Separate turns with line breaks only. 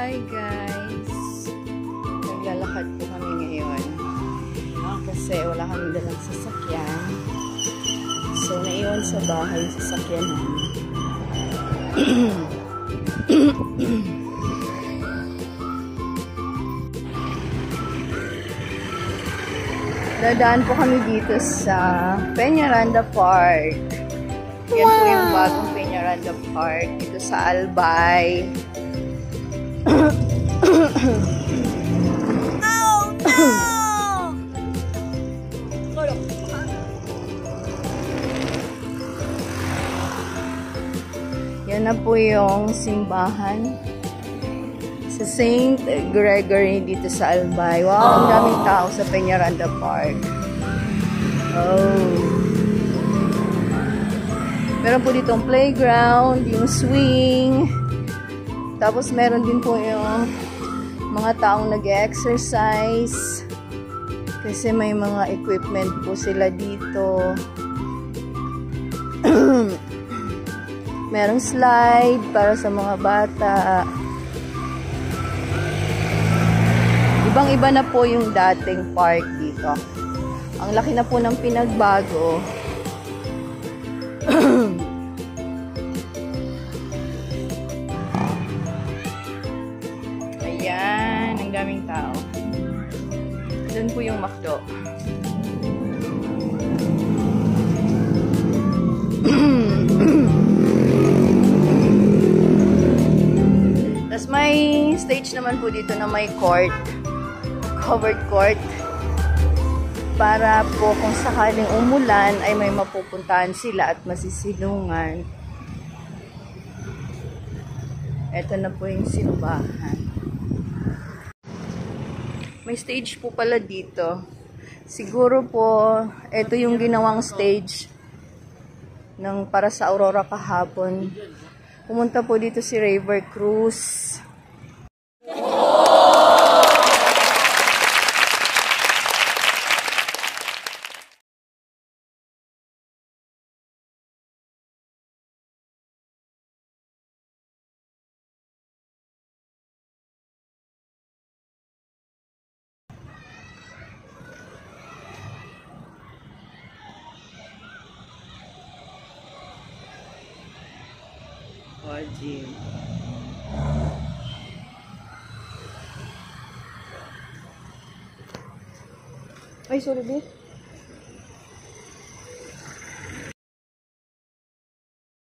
Hi guys! Naglalakad po kami ngayon. Kasi wala kami dalang sasakyan. So, naiwan sa bahay yung sasakyan namin. Dadaan po kami dito sa Peñaranda Park. Yan po yung bagong Peñaranda Park dito sa Albay.
Oh no!
Yan na po yung simbahan sa St. Gregory dito sa Albay. Wow, ang daming tao sa Peñaranda Park. Oh. Meron po ditong playground, yung swing. Tapos meron din po yung mga taong nag-exercise. Kasi may mga equipment po sila dito. Merong slide para sa mga bata. Ibang-iba na po yung dating park dito. Ang laki na po ng pinagbago. Ayan, ang daming tao. Doon po yung McDo. Tapos may stage naman po dito na may court. Covered court. Para po kung sakaling umulan ay may mapupuntahan sila at masisilungan. Ito na po yung simbahan. May stage po pala dito. Siguro po, ito yung ginawang stage ng para sa Aurora kahapon. Pumunta po dito si Raver Cruz. Gym. Ay, sorry, babe.